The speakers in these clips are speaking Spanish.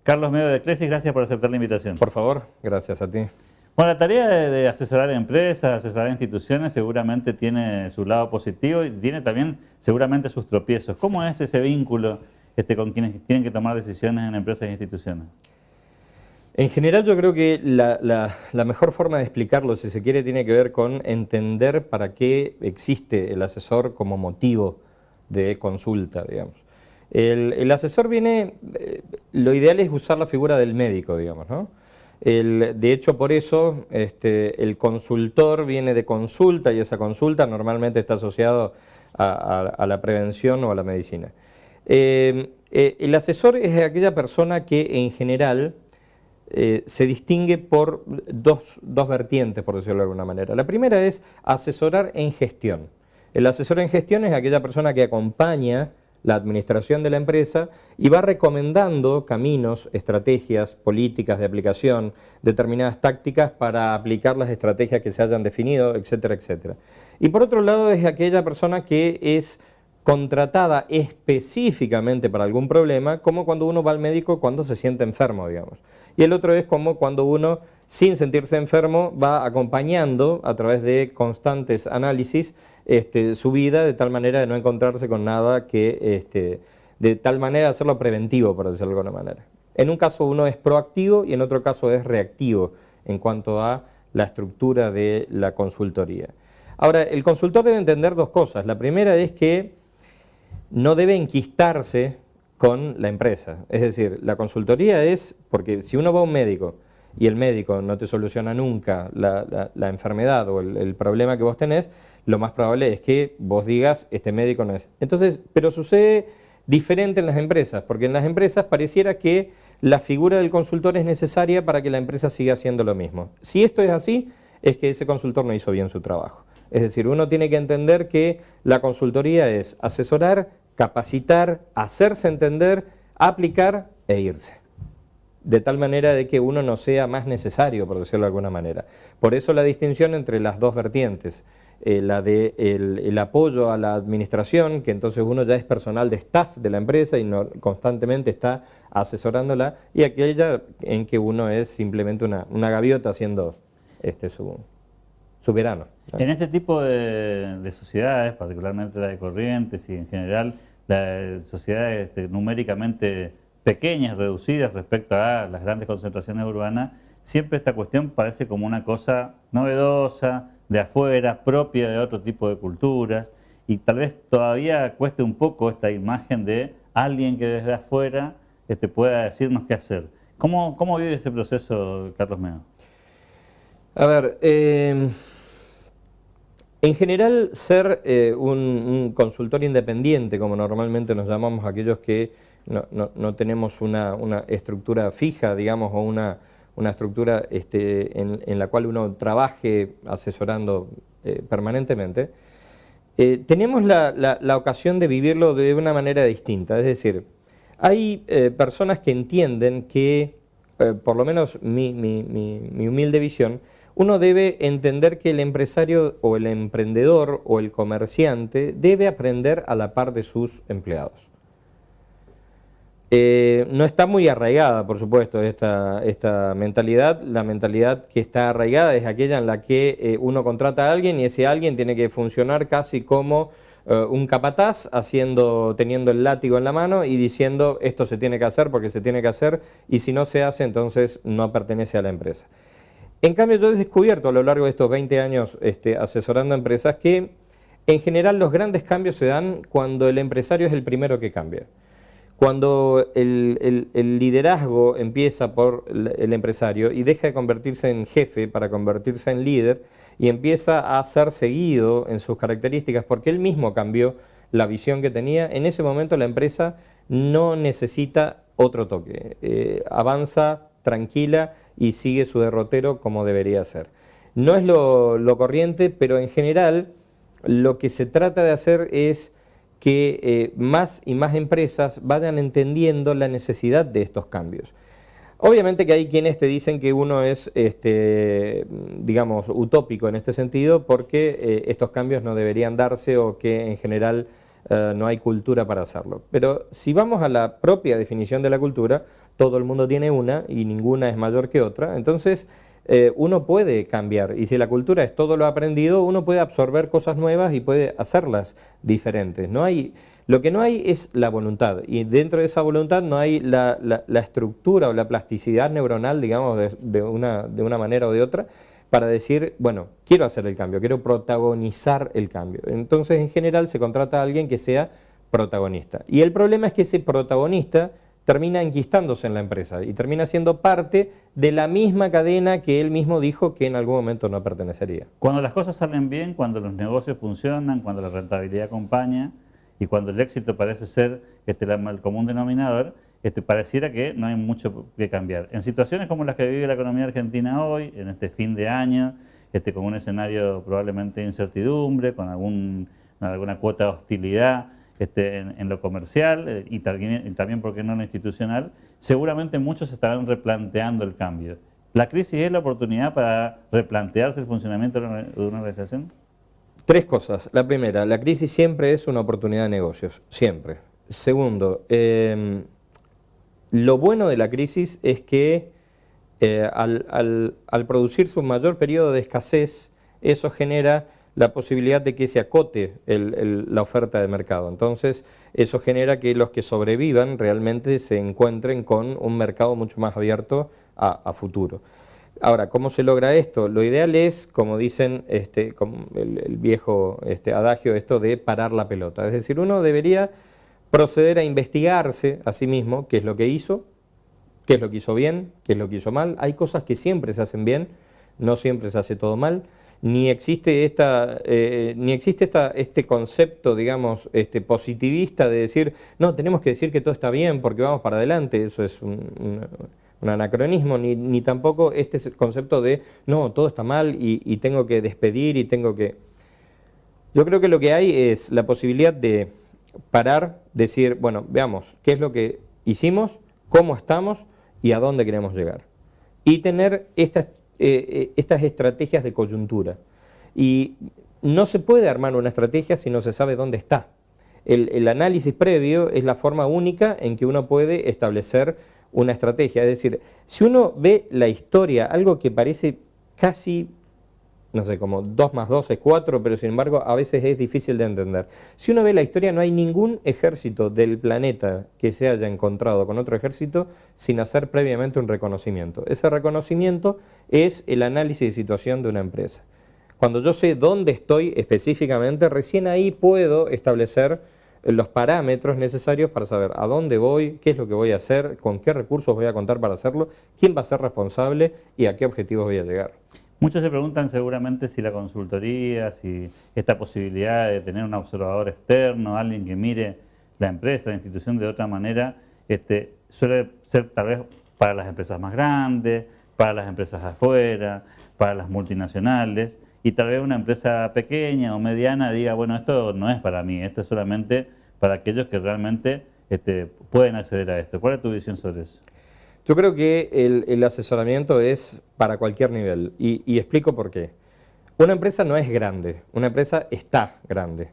Carlos Medo de Clesis, gracias por aceptar la invitación. Por favor, gracias a ti. Bueno, la tarea de asesorar empresas, asesorar instituciones seguramente tiene su lado positivo y tiene también seguramente sus tropiezos. ¿Cómo es ese vínculo con quienes tienen que tomar decisiones en empresas e instituciones? En general yo creo que la mejor forma de explicarlo, si se quiere, tiene que ver con entender para qué existe el asesor como motivo de consulta, digamos. El asesor viene, lo ideal es usar la figura del médico, digamos, ¿no? De hecho, por eso el consultor viene de consulta y esa consulta normalmente está asociado a la prevención o a la medicina. El asesor es aquella persona que en general se distingue por dos vertientes, por decirlo de alguna manera. La primera es asesorar en gestión. El asesor en gestión es aquella persona que acompaña la administración de la empresa y va recomendando caminos, estrategias, políticas de aplicación, determinadas tácticas para aplicar las estrategias que se hayan definido, etcétera, etcétera. Y por otro lado es aquella persona que es contratada específicamente para algún problema, como cuando uno va al médico cuando se siente enfermo, digamos. Y el otro es como cuando uno, sin sentirse enfermo, va acompañando a través de constantes análisis su vida de tal manera de no encontrarse con nada que, de tal manera hacerlo preventivo, por decirlo de alguna manera. En un caso uno es proactivo y en otro caso es reactivo en cuanto a la estructura de la consultoría. Ahora, el consultor debe entender dos cosas. La primera es que no debe enquistarse con la empresa. Es decir, la consultoría es, porque si uno va a un médico y el médico no te soluciona nunca la enfermedad o el problema que vos tenés, lo más probable es que vos digas, este médico no es. Entonces, pero sucede diferente en las empresas, porque en las empresas pareciera que la figura del consultor es necesaria para que la empresa siga haciendo lo mismo. Si esto es así, es que ese consultor no hizo bien su trabajo. Es decir, uno tiene que entender que la consultoría es asesorar, capacitar, hacerse entender, aplicar e irse. De tal manera de que uno no sea más necesario, por decirlo de alguna manera. Por eso la distinción entre las dos vertientes, la de el apoyo a la administración, que entonces uno ya es personal de staff de la empresa y no, constantemente está asesorándola, y aquella en que uno es simplemente una gaviota haciendo su verano, ¿no? En este tipo de sociedades, particularmente la de Corrientes y en general las sociedades numéricamente pequeñas, reducidas respecto a las grandes concentraciones urbanas, siempre esta cuestión parece como una cosa novedosa, de afuera, propia de otro tipo de culturas, y tal vez todavía cueste un poco esta imagen de alguien que desde afuera pueda decirnos qué hacer. ¿Cómo vive ese proceso, Carlos Medo? A ver, en general ser un consultor independiente, como normalmente nos llamamos aquellos que no tenemos una estructura fija, digamos, o una estructura en la cual uno trabaje asesorando permanentemente, tenemos la ocasión de vivirlo de una manera distinta. Es decir, hay personas que entienden que, por lo menos mi humilde visión, uno debe entender que el empresario o el emprendedor o el comerciante debe aprender a la par de sus empleados. No está muy arraigada, por supuesto, esta mentalidad. La mentalidad que está arraigada es aquella en la que uno contrata a alguien y ese alguien tiene que funcionar casi como un capataz, teniendo el látigo en la mano y diciendo esto se tiene que hacer porque se tiene que hacer y si no se hace entonces no pertenece a la empresa. En cambio yo he descubierto a lo largo de estos 20 años asesorando a empresas que en general los grandes cambios se dan cuando el empresario es el primero que cambia. Cuando el liderazgo empieza por el empresario y deja de convertirse en jefe para convertirse en líder y empieza a ser seguido en sus características porque él mismo cambió la visión que tenía, en ese momento la empresa no necesita otro toque, avanza tranquila y sigue su derrotero como debería ser. No es lo corriente, pero en general lo que se trata de hacer es que más y más empresas vayan entendiendo la necesidad de estos cambios. Obviamente que hay quienes te dicen que uno es, digamos, utópico en este sentido porque estos cambios no deberían darse o que en general no hay cultura para hacerlo. Pero si vamos a la propia definición de la cultura, todo el mundo tiene una y ninguna es mayor que otra. Entonces, uno puede cambiar, y si la cultura es todo lo aprendido, uno puede absorber cosas nuevas y puede hacerlas diferentes. Lo que no hay es la voluntad, y dentro de esa voluntad no hay la estructura o la plasticidad neuronal, digamos, de una manera o de otra, para decir, bueno, quiero hacer el cambio, quiero protagonizar el cambio. Entonces, en general, se contrata a alguien que sea protagonista. Y el problema es que ese protagonista termina enquistándose en la empresa y termina siendo parte de la misma cadena que él mismo dijo que en algún momento no pertenecería. Cuando las cosas salen bien, cuando los negocios funcionan, cuando la rentabilidad acompaña y cuando el éxito parece ser el común denominador, pareciera que no hay mucho que cambiar. En situaciones como las que vive la economía argentina hoy, en este fin de año, con un escenario probablemente de incertidumbre, con alguna cuota de hostilidad, en lo comercial y también, ¿por qué no, en lo institucional? Seguramente muchos estarán replanteando el cambio. ¿La crisis es la oportunidad para replantearse el funcionamiento de una organización? Tres cosas. La primera, la crisis siempre es una oportunidad de negocios, siempre. Segundo, lo bueno de la crisis es que al producirse un mayor periodo de escasez, eso genera la posibilidad de que se acote la oferta de mercado. Entonces, eso genera que los que sobrevivan realmente se encuentren con un mercado mucho más abierto a futuro. Ahora, ¿cómo se logra esto? Lo ideal es, como dicen, como el viejo adagio, esto de parar la pelota. Es decir, uno debería proceder a investigarse a sí mismo qué es lo que hizo bien, qué es lo que hizo mal. Hay cosas que siempre se hacen bien, no siempre se hace todo mal. Ni existe este concepto, digamos, positivista de decir, no, tenemos que decir que todo está bien porque vamos para adelante. Eso es un anacronismo, ni tampoco este concepto de, no, todo está mal y tengo que despedir y tengo que... Yo creo que lo que hay es la posibilidad de parar, decir, bueno, veamos qué es lo que hicimos, cómo estamos y a dónde queremos llegar. Y tener estas estrategias de coyuntura. Y no se puede armar una estrategia si no se sabe dónde está. El análisis previo es la forma única en que uno puede establecer una estrategia. Es decir, si uno ve la historia, algo que parece casi, no sé, como 2 más 2 es 4, pero sin embargo a veces es difícil de entender. Si uno ve la historia, no hay ningún ejército del planeta que se haya encontrado con otro ejército sin hacer previamente un reconocimiento. Ese reconocimiento es el análisis de situación de una empresa. Cuando yo sé dónde estoy específicamente, recién ahí puedo establecer los parámetros necesarios para saber a dónde voy, qué es lo que voy a hacer, con qué recursos voy a contar para hacerlo, quién va a ser responsable y a qué objetivos voy a llegar. Muchos se preguntan seguramente si la consultoría, si esta posibilidad de tener un observador externo, alguien que mire la empresa, la institución de otra manera, suele ser tal vez para las empresas más grandes, para las empresas de afuera, para las multinacionales, y tal vez una empresa pequeña o mediana diga, bueno, esto no es para mí, esto es solamente para aquellos que realmente pueden acceder a esto. ¿Cuál es tu visión sobre eso? Yo creo que el asesoramiento es para cualquier nivel y explico por qué. Una empresa no es grande, una empresa está grande.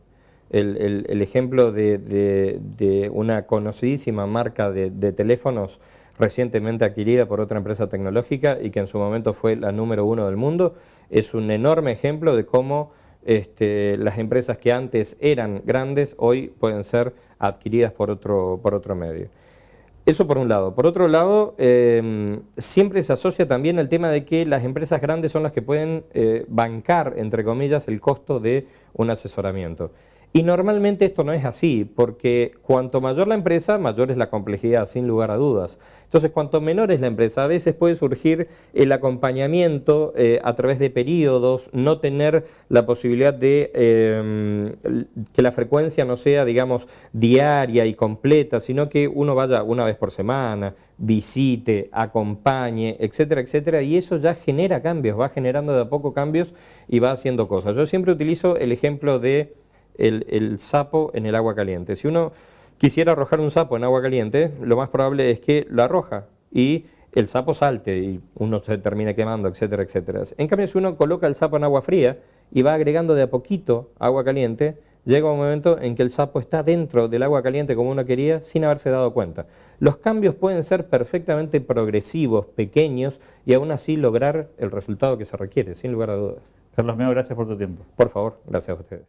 El ejemplo de una conocidísima marca de teléfonos recientemente adquirida por otra empresa tecnológica y que en su momento fue la número 1 del mundo, es un enorme ejemplo de cómo las empresas que antes eran grandes hoy pueden ser adquiridas por otro medio. Eso por un lado. Por otro lado, siempre se asocia también el tema de que las empresas grandes son las que pueden bancar, entre comillas, el costo de un asesoramiento. Y normalmente esto no es así, porque cuanto mayor la empresa, mayor es la complejidad, sin lugar a dudas. Entonces, cuanto menor es la empresa, a veces puede surgir el acompañamiento a través de periodos, no tener la posibilidad de que la frecuencia no sea, digamos, diaria y completa, sino que uno vaya una vez por semana, visite, acompañe, etcétera, etcétera, y eso ya genera cambios, va generando de a poco cambios y va haciendo cosas. Yo siempre utilizo el ejemplo de el sapo en el agua caliente. Si uno quisiera arrojar un sapo en agua caliente, lo más probable es que lo arroja y el sapo salte y uno se termine quemando, etcétera, etcétera. En cambio, si uno coloca el sapo en agua fría y va agregando de a poquito agua caliente, llega un momento en que el sapo está dentro del agua caliente como uno quería sin haberse dado cuenta. Los cambios pueden ser perfectamente progresivos, pequeños, y aún así lograr el resultado que se requiere, sin lugar a dudas. Carlos mío, gracias por tu tiempo. Por favor, gracias a ustedes.